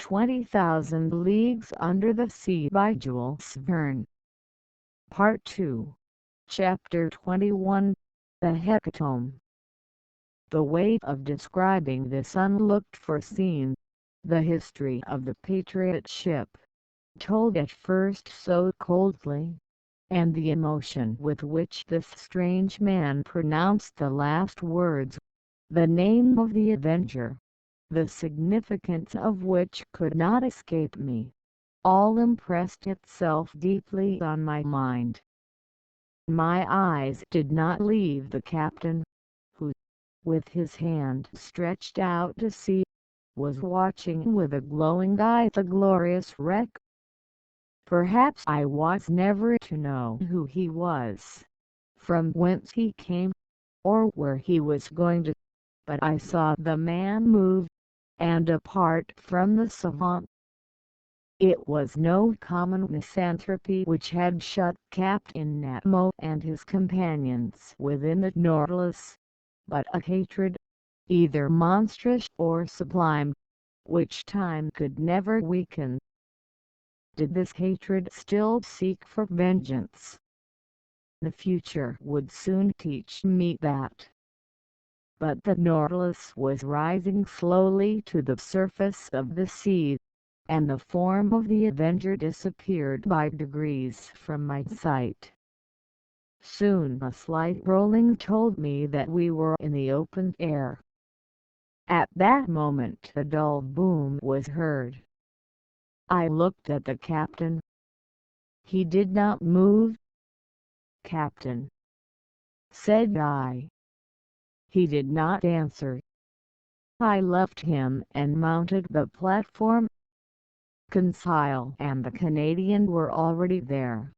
20,000 Leagues Under the Sea by Jules Verne. Part 2. Chapter 21. The Hecatomb. The way of describing this unlooked-for scene, the history of the Patriot ship, told at first so coldly, and the emotion with which this strange man pronounced the last words, the name of the Avenger, the significance of which could not escape me, all impressed itself deeply on my mind. My eyes did not leave the captain, who, with his hand stretched out to sea, was watching with a glowing eye the glorious wreck. Perhaps I was never to know who he was, from whence he came, or where he was going to, but I saw the man move, and apart from the savant. It was no common misanthropy which had shut Captain Nemo and his companions within the Nautilus, but a hatred, either monstrous or sublime, which time could never weaken. Did this hatred still seek for vengeance? The future would soon teach me that. But the Nautilus was rising slowly to the surface of the sea, and the form of the Avenger disappeared by degrees from my sight. Soon a slight rolling told me that we were in the open air. At that moment a dull boom was heard. I looked at the captain. He did not move. "Captain," said I. He did not answer. I left him and mounted the platform. Conseil and the Canadian were already there.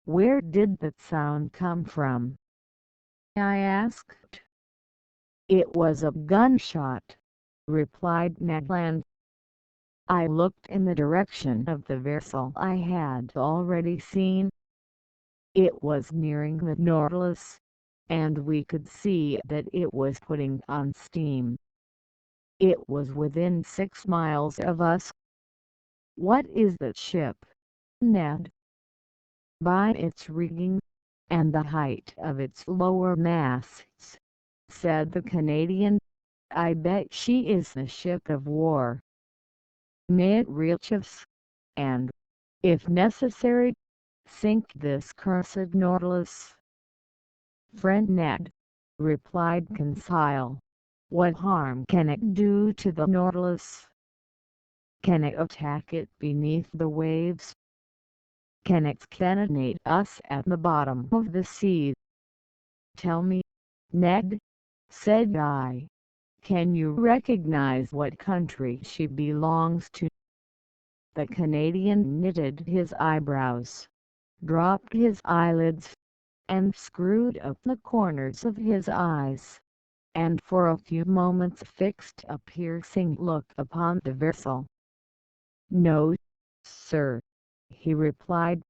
"Where did that sound come from?" I asked. "It was a gunshot," replied Ned Land. I looked in the direction of the vessel I had already seen. It was nearing the Nautilus, and we could see that it was putting on steam. It was within 6 miles of us. "What is the ship, Ned?" "By its rigging, and the height of its lower masts," said the Canadian, "I bet she is a ship of war. May it reach us, and, if necessary, sink this cursed Nautilus?" "Friend Ned," replied Conseil, "what harm can it do to the Nautilus? Can it attack it beneath the waves? Can it cannonade us at the bottom of the sea?" "Tell me, Ned," said I, "can you recognize what country she belongs to?" The Canadian knitted his eyebrows, dropped his eyelids, and screwed up the corners of his eyes, and for a few moments fixed a piercing look upon the vessel. "No, sir," he replied,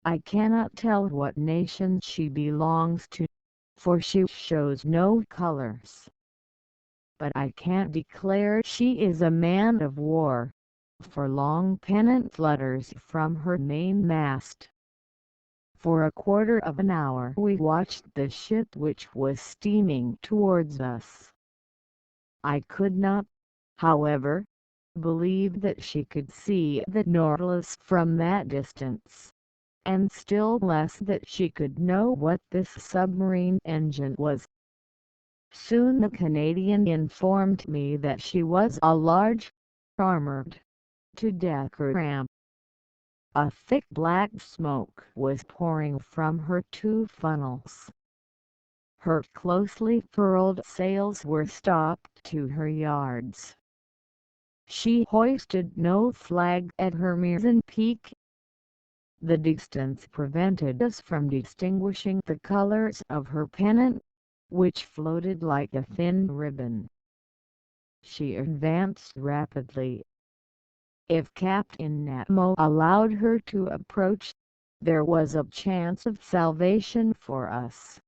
"I cannot tell what nation she belongs to, for she shows no colors. But I can declare she is a man of war, for long pennant flutters from her mainmast." For a quarter of an hour we watched the ship which was steaming towards us. I could not, however, believe that she could see the Nautilus from that distance, and still less that she could know what this submarine engine was. Soon the Canadian informed me that she was a large, armored, two-decker ram. A thick black smoke was pouring from her 2 funnels. Her closely furled sails were stopped to her yards. She hoisted no flag at her mizzen peak. The distance prevented us from distinguishing the colors of her pennant, which floated like a thin ribbon. She advanced rapidly. If Captain Nemo allowed her to approach, there was a chance of salvation for us.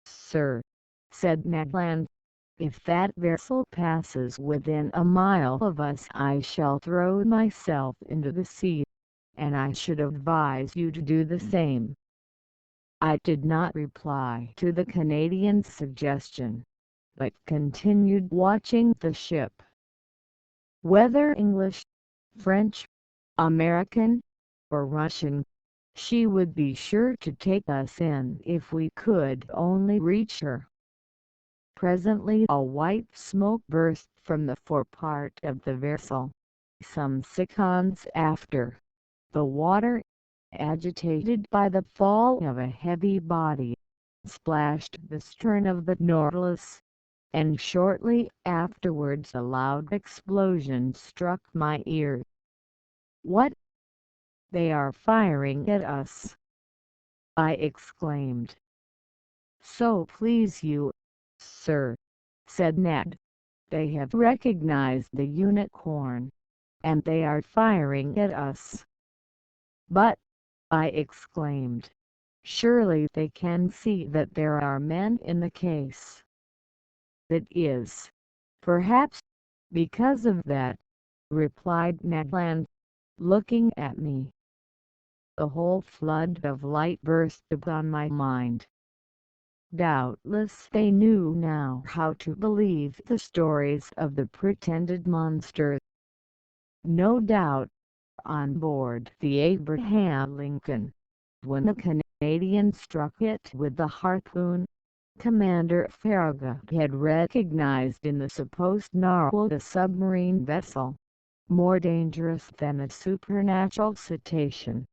"Sir," said Ned Land, If that vessel passes within a mile of us, I shall throw myself into the sea, and I should advise you to do the same." I did not reply to the Canadian's suggestion, but continued watching the ship. Whether English, French, American, or Russian, she would be sure to take us in if we could only reach her. Presently a white smoke burst from the forepart of the vessel. Some seconds after, the water, agitated by the fall of a heavy body, splashed the stern of the Nautilus, and shortly afterwards a loud explosion struck my ear. "What? They are firing at us!" I exclaimed. "So please you, sir," said Ned, "they have recognized the Unicorn, and they are firing at us." "But," I exclaimed, "surely they can see that there are men in the case." "It is, perhaps, because of that," replied Ned Land, looking at me. The whole flood of light burst upon my mind. Doubtless they knew now how to believe the stories of the pretended monster. No doubt, on board the Abraham Lincoln, when the Canadian struck it with the harpoon, Commander Farragut had recognized in the supposed narwhal a submarine vessel, more dangerous than a supernatural cetacean.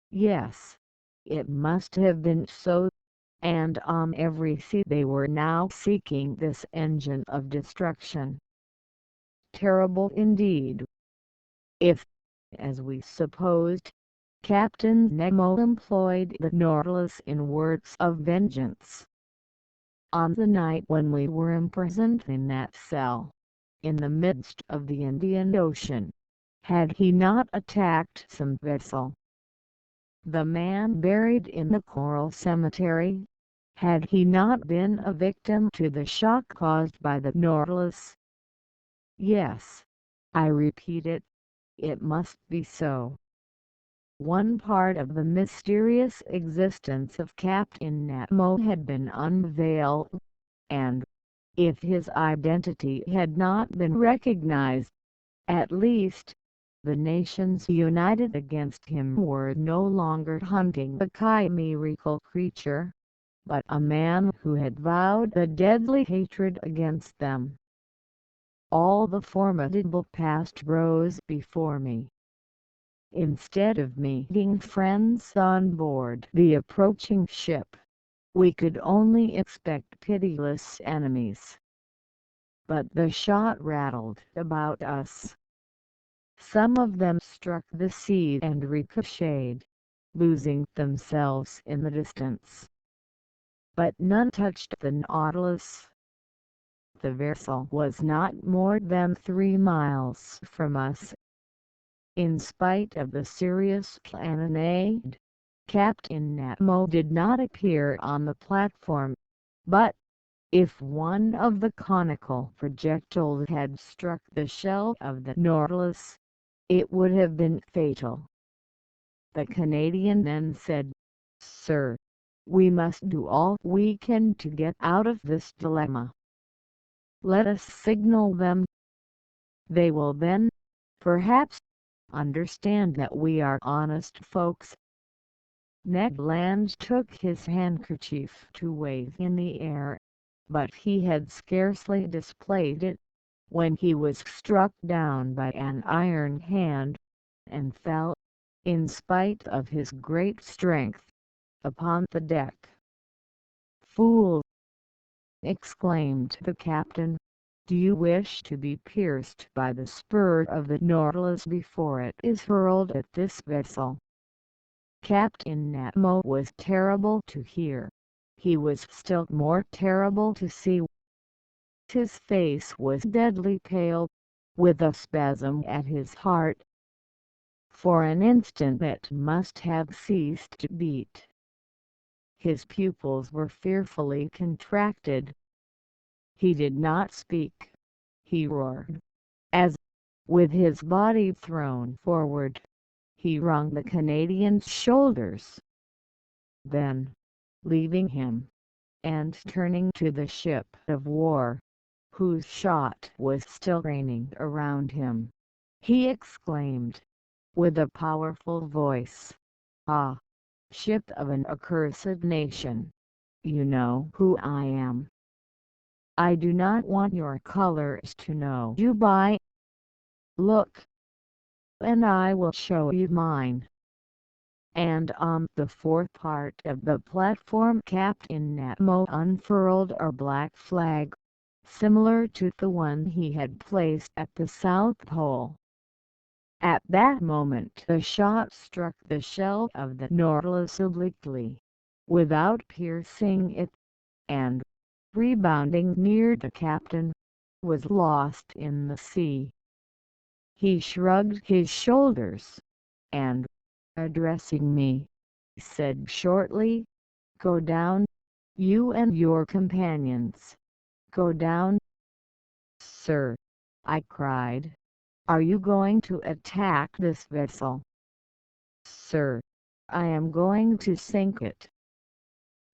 Yes, it must have been so, and on every sea they were now seeking this engine of destruction. Terrible indeed. If, as we supposed, Captain Nemo employed the Nautilus in works of vengeance, on the night when we were imprisoned in that cell, in the midst of the Indian Ocean, had he not attacked some vessel? The man buried in the coral cemetery, had he not been a victim to the shock caused by the Nautilus? Yes, I repeat it must be so. One part of the mysterious existence of Captain Nemo had been unveiled, and, if his identity had not been recognized, at least, the nations united against him were no longer hunting a chimerical creature, but a man who had vowed a deadly hatred against them. All the formidable past rose before me. Instead of meeting friends on board the approaching ship, we could only expect pitiless enemies. But the shot rattled about us. Some of them struck the sea and ricocheted, losing themselves in the distance. But none touched the Nautilus. The vessel was not more than 3 miles from us. In spite of the serious cannonade, Captain Nemo did not appear on the platform, but, if one of the conical projectiles had struck the shell of the Nautilus, it would have been fatal. The Canadian then said, "Sir, we must do all we can to get out of this dilemma. Let us signal them. They will then, perhaps, understand that we are honest folks." Ned Land took his handkerchief to wave in the air, but he had scarcely displayed it, when he was struck down by an iron hand, and fell, in spite of his great strength, upon the deck. "Fool!" exclaimed the captain. "Do you wish to be pierced by the spur of the Nautilus before it is hurled at this vessel?" Captain Nemo was terrible to hear. He was still more terrible to see. His face was deadly pale, with a spasm at his heart. For an instant it must have ceased to beat. His pupils were fearfully contracted. He did not speak. He roared, as, with his body thrown forward, he wrung the Canadian's shoulders. Then, leaving him, and turning to the ship of war, whose shot was still raining around him, he exclaimed, with a powerful voice, "Ah, ship of an accursed nation, you know who I am. I do not want your colors to know you by. Look, and I will show you mine." And on the fourth part of the platform Captain Nemo unfurled a black flag, similar to the one he had placed at the South Pole. At that moment the shot struck the shell of the Nautilus obliquely, without piercing it, and, rebounding near the captain, was lost in the sea. He shrugged his shoulders, and, addressing me, said shortly, "Go down, you and your companions. Go down." "Sir," I cried, "are you going to attack this vessel?" "Sir, I am going to sink it."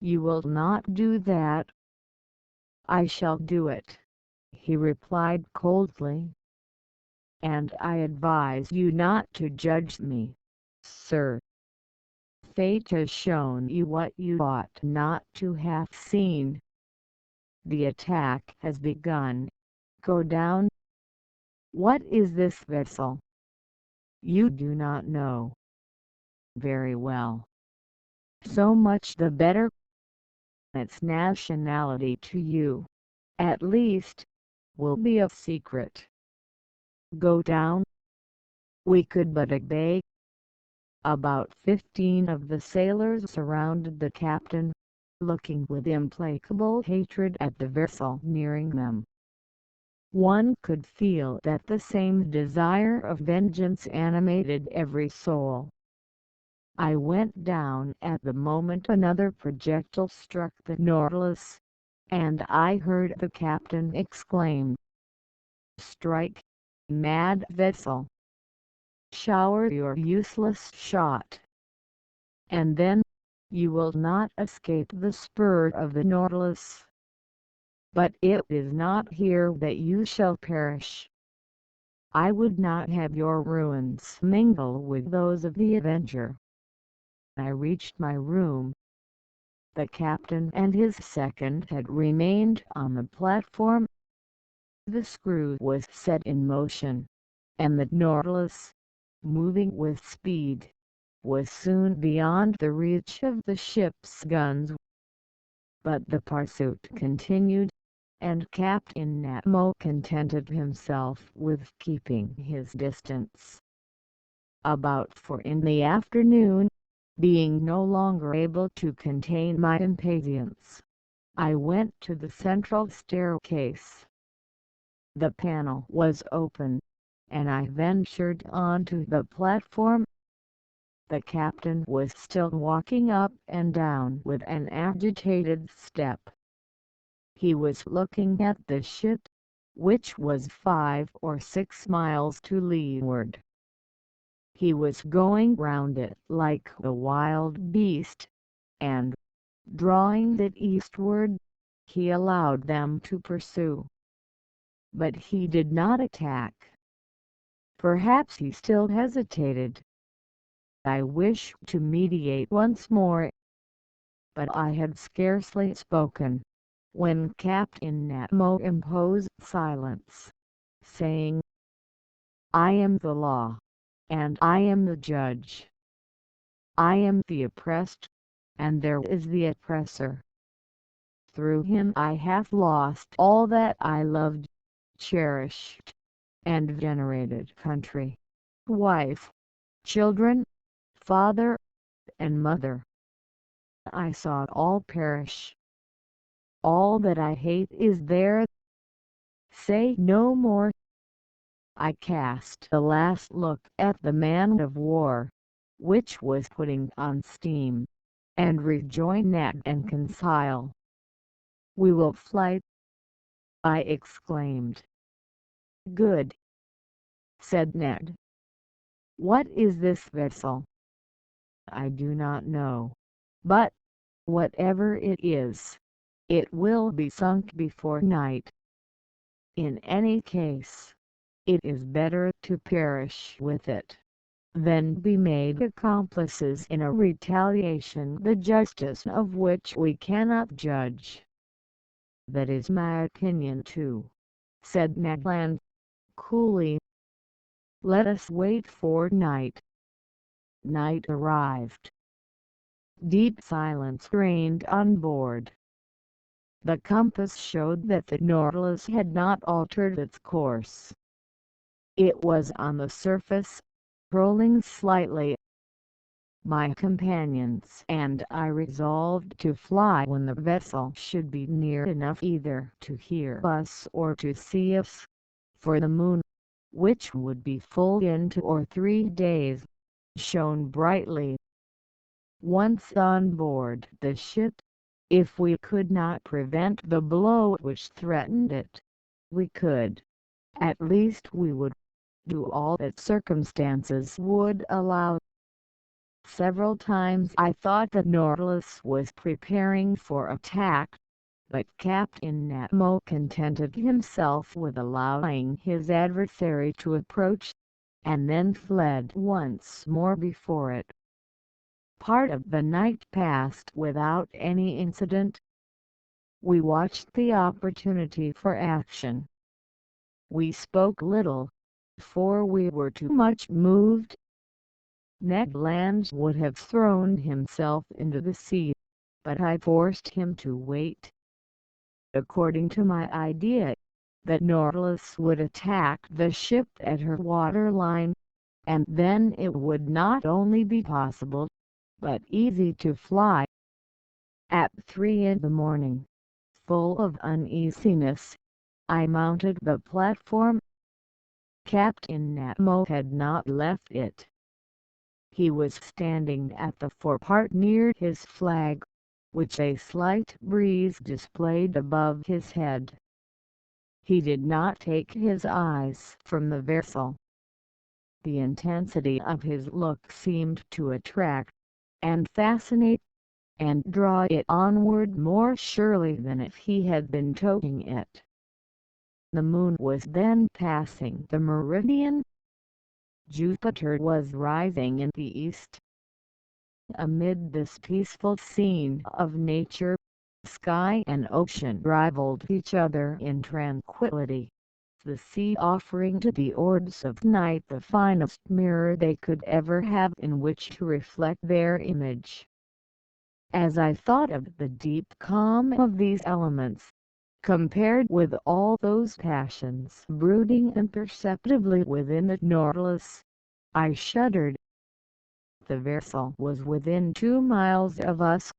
"You will not do that." "I shall do it," he replied coldly. "And I advise you not to judge me, sir. Fate has shown you what you ought not to have seen. The attack has begun. Go down." "What is this vessel?" "You do not know." "Very well. So much the better. Its nationality to you, at least, will be a secret. Go down." We could but obey. About 15 of the sailors surrounded the captain, looking with implacable hatred at the vessel nearing them. One could feel that the same desire of vengeance animated every soul. I went down at the moment another projectile struck the Nautilus, and I heard the captain exclaim, "Strike, mad vessel! Shower your useless shot, and then you will not escape the spur of the Nautilus. But it is not here that you shall perish. I would not have your ruins mingle with those of the Avenger." I reached my room. The captain and his second had remained on the platform. The screw was set in motion, and the Nautilus, moving with speed, was soon beyond the reach of the ship's guns. But the pursuit continued, and Captain Nemo contented himself with keeping his distance. About 4 in the afternoon, being no longer able to contain my impatience, I went to the central staircase. The panel was open, and I ventured onto the platform. The captain was still walking up and down with an agitated step. He was looking at the ship, which was 5 or 6 miles to leeward. He was going round it like a wild beast, and, drawing it eastward, he allowed them to pursue. But he did not attack. Perhaps he still hesitated. I wished to mediate once more, but I had scarcely spoken, when Captain Nemo imposed silence, saying, "I am the law, and I am the judge. I am the oppressed, and there is the oppressor. Through him I have lost all that I loved, cherished, and venerated: country, wife, children, father, and mother. I saw all perish. All that I hate is there. Say no more." I cast a last look at the man of war, which was putting on steam, and rejoined Ned and Conseil. "We will fly." I exclaimed. "Good," said Ned. "What is this vessel?" "I do not know, but, whatever it is, it will be sunk before night. In any case, it is better to perish with it, than be made accomplices in a retaliation the justice of which we cannot judge." "That is my opinion too," said Ned Land, coolly. "Let us wait for night." Night arrived. Deep silence reigned on board. The compass showed that the Nautilus had not altered its course. It was on the surface, rolling slightly. My companions and I resolved to fly when the vessel should be near enough either to hear us or to see us, for the moon, which would be full in 2 or 3 days, shone brightly. Once on board the ship, if we could not prevent the blow which threatened it, we could, at least we would, do all that circumstances would allow. Several times I thought the Nautilus was preparing for attack, but Captain Nemo contented himself with allowing his adversary to approach, and then fled once more before it. Part of the night passed without any incident. We watched the opportunity for action. We spoke little, for we were too much moved. Ned Land would have thrown himself into the sea, but I forced him to wait. According to my idea, the Nautilus would attack the ship at her waterline, and then it would not only be possible, but easy to fly. At 3 in the morning, full of uneasiness, I mounted the platform. Captain Nemo had not left it. He was standing at the forepart near his flag, which a slight breeze displayed above his head. He did not take his eyes from the vessel. The intensity of his look seemed to attract, and fascinate, and draw it onward more surely than if he had been towing it. The moon was then passing the meridian. Jupiter was rising in the east. Amid this peaceful scene of nature, sky and ocean rivaled each other in tranquility, the sea offering to the orbs of night the finest mirror they could ever have in which to reflect their image. As I thought of the deep calm of these elements, compared with all those passions brooding imperceptibly within the Nautilus, I shuddered. The vessel was within 2 miles of us.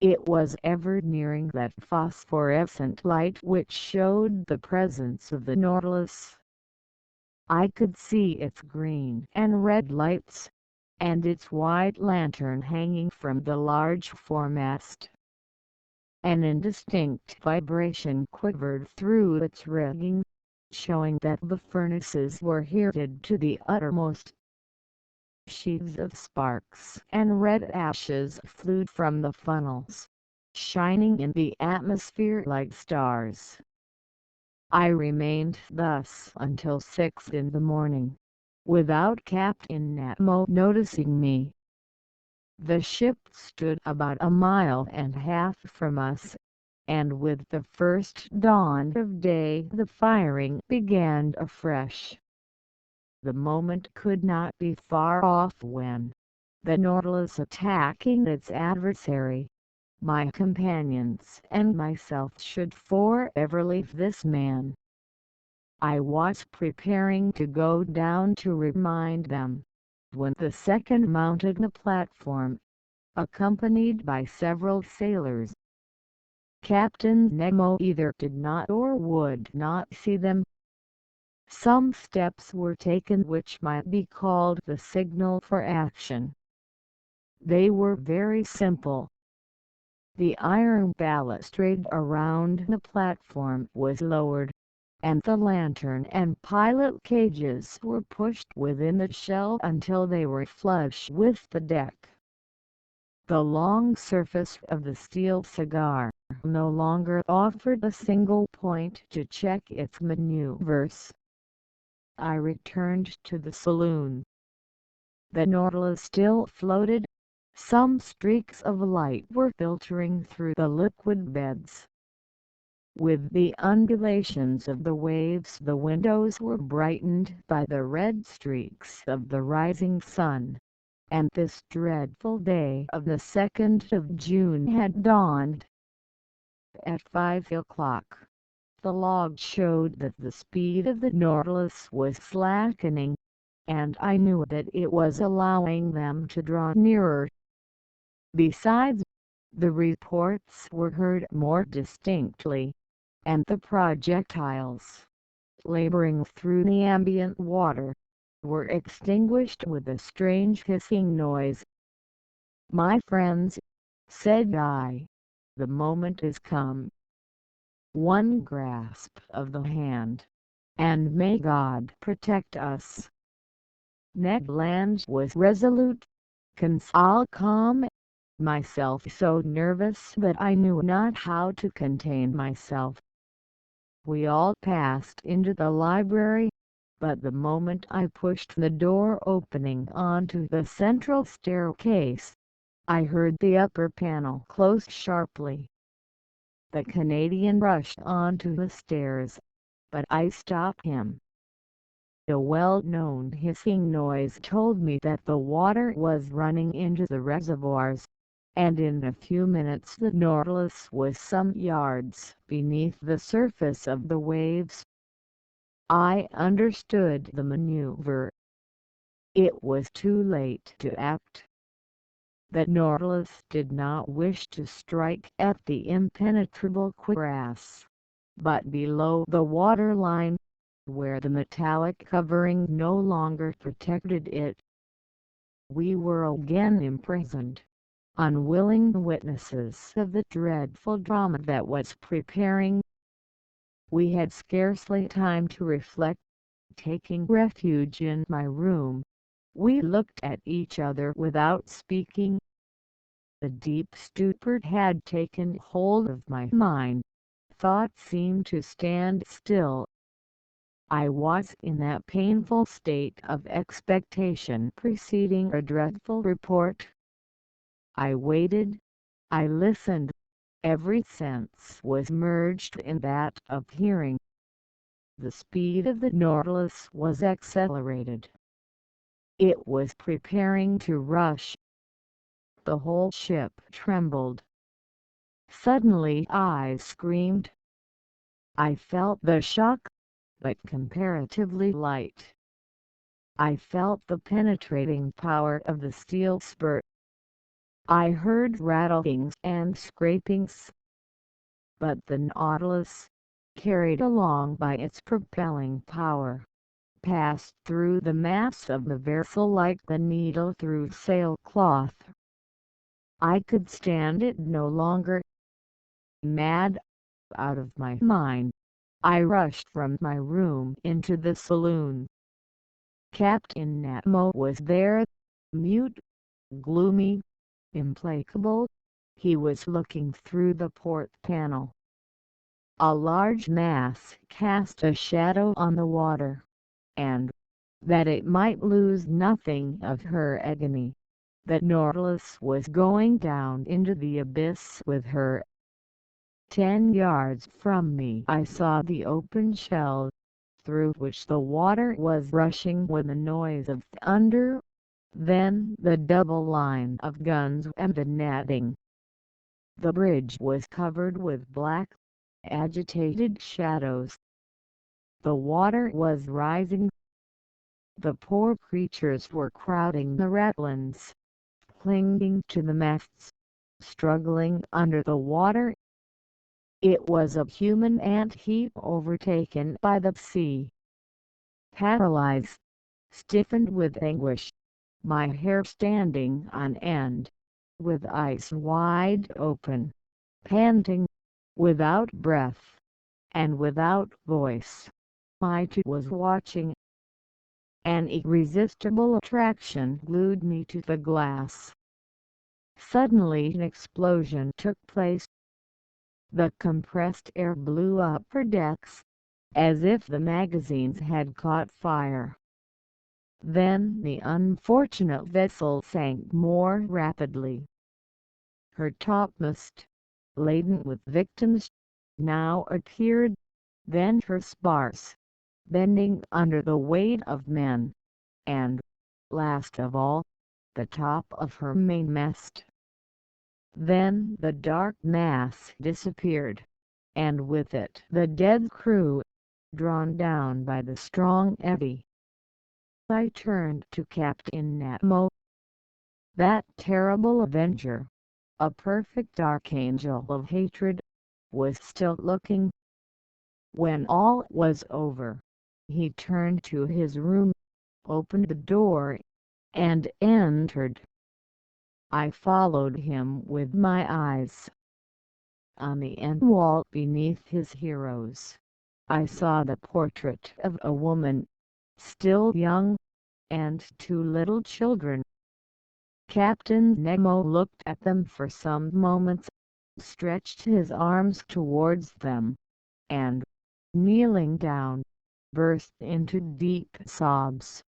It was ever nearing that phosphorescent light which showed the presence of the Nautilus. I could see its green and red lights, and its white lantern hanging from the large foremast. An indistinct vibration quivered through its rigging, showing that the furnaces were heated to the uttermost. Sheaves of sparks and red ashes flew from the funnels, shining in the atmosphere like stars. I remained thus until 6 in the morning, without Captain Nemo noticing me. The ship stood about 1.5 miles from us, and with the first dawn of day the firing began afresh. The moment could not be far off when, the Nautilus attacking its adversary, my companions and myself should forever leave this man. I was preparing to go down to remind them, when the second mounted the platform, accompanied by several sailors. Captain Nemo either did not or would not see them. Some steps were taken which might be called the signal for action. They were very simple. The iron balustrade around the platform was lowered, and the lantern and pilot cages were pushed within the shell until they were flush with the deck. The long surface of the steel cigar no longer offered a single point to check its maneuvers. I returned to the saloon. The Nautilus still floated. Some streaks of light were filtering through the liquid beds. With the undulations of the waves, the windows were brightened by the red streaks of the rising sun, and this dreadful day of the 2nd of June had dawned. At 5 o'clock, the log showed that the speed of the Nautilus was slackening, and I knew that it was allowing them to draw nearer. Besides, the reports were heard more distinctly, and the projectiles, laboring through the ambient water, were extinguished with a strange hissing noise. "My friends," said I, "the moment is come. One grasp of the hand, and may God protect us." Ned Land was resolute. I'll calm myself so nervous that I knew not how to contain myself. We all passed into the library, but the moment I pushed the door opening onto the central staircase, I heard the upper panel close sharply. The Canadian rushed onto the stairs, but I stopped him. A well-known hissing noise told me that the water was running into the reservoirs, and in a few minutes the Nautilus was some yards beneath the surface of the waves. I understood the maneuver. It was too late to act. The Nautilus did not wish to strike at the impenetrable cuirass, but below the waterline, where the metallic covering no longer protected it. We were again imprisoned, unwilling witnesses of the dreadful drama that was preparing. We had scarcely time to reflect. Taking refuge in my room, we looked at each other without speaking. A deep stupor had taken hold of my mind. Thought seemed to stand still. I was in that painful state of expectation preceding a dreadful report. I waited. I listened. Every sense was merged in that of hearing. The speed of the Nautilus was accelerated. It was preparing to rush. The whole ship trembled. Suddenly I screamed. I felt the shock, but comparatively light. I felt the penetrating power of the steel spur. I heard rattlings and scrapings. But the Nautilus, carried along by its propelling power, passed through the mass of the vessel like the needle through sailcloth. I could stand it no longer. Mad, out of my mind, I rushed from my room into the saloon. Captain Nemo was there, mute, gloomy, implacable. He was looking through the port panel. A large mass cast a shadow on the water, and, that it might lose nothing of her agony, the Nautilus was going down into the abyss with her. 10 yards from me I saw the open shell, through which the water was rushing with a noise of thunder, then the double line of guns and the netting. The bridge was covered with black, agitated shadows. The water was rising. The poor creatures were crowding the ratlins, clinging to the masts, struggling under the water. It was a human ant-heap overtaken by the sea. Paralyzed, stiffened with anguish, my hair standing on end, with eyes wide open, Panting, without breath, and without voice, P.2 was watching. An irresistible attraction glued me to the glass. Suddenly an explosion took place. The compressed air blew up her decks, as if the magazines had caught fire. Then the unfortunate vessel sank more rapidly. Her topmast, laden with victims, now appeared, then her spars, bending under the weight of men, and, last of all, the top of her mainmast. Then the dark mass disappeared, and with it the dead crew, drawn down by the strong eddy. I turned to Captain Nemo. That terrible avenger, a perfect archangel of hatred, was still looking. When all was over, he turned to his room, opened the door, and entered. I followed him with my eyes. On the end wall beneath his heroes, I saw the portrait of a woman, still young, and two little children. Captain Nemo looked at them for some moments, stretched his arms towards them, and, kneeling down, burst into deep sobs.